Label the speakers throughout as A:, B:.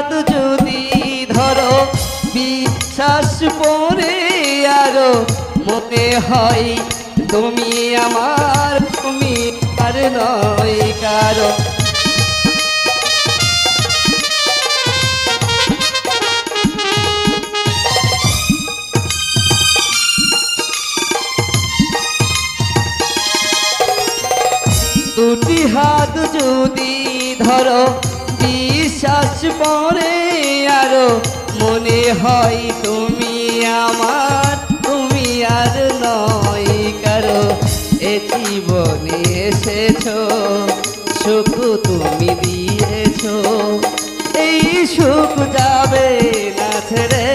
A: হাত যদি ধরো বিশ্বাস পরে আরো মনে হয় তুমি আমার, তুমি আর নয় কারো। দুটি হাত যদি ধরো বিশ্বাস পরে আরো মনে হয় তুমি আমার, তুমি আর নয় কারো। এ জীবনে এসেছো সুখ তুমি দিয়েছো, এই সুখ যাবে না ছেড়ে।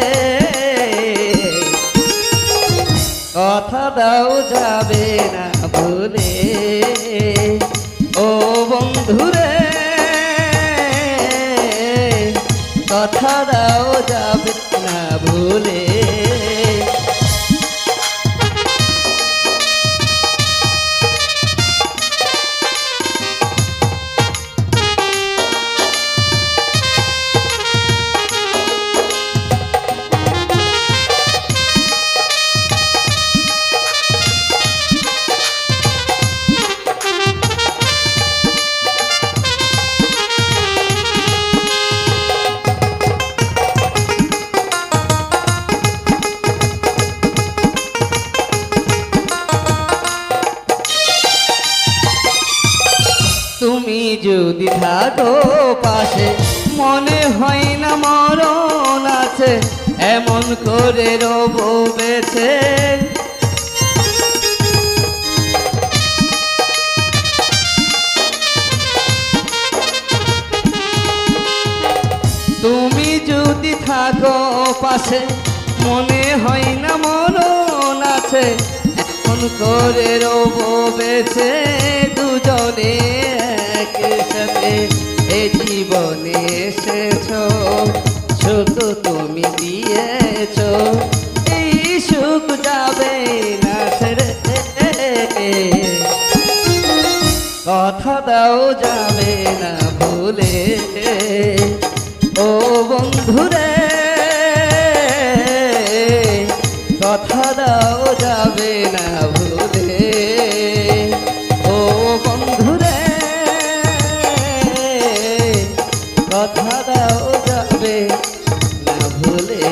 A: কথা দাও যাবে না ভুলে ও বন্ধুরে, কথা দাও যাবে না ভুলে। তুমি যদি থাকো পাশে মনে হয় না মরণ আছে, এমন করে রব বেছে। তুমি যদি থাকো পাশে মনে হয় না মরণ আছে, এমন করে রব বেছে দুজনে একসাথে। এ জীবনে এসেছো সুখ তুমি দিয়েছো, এই সুখ যাবে না ছেড়ে। কথা দাও যাবে না ভুলে ও বন্ধুরে, কথা দাও যাবে না ভুলে ও বন্ধুরে, কথা দাও যাবে না ভুলে।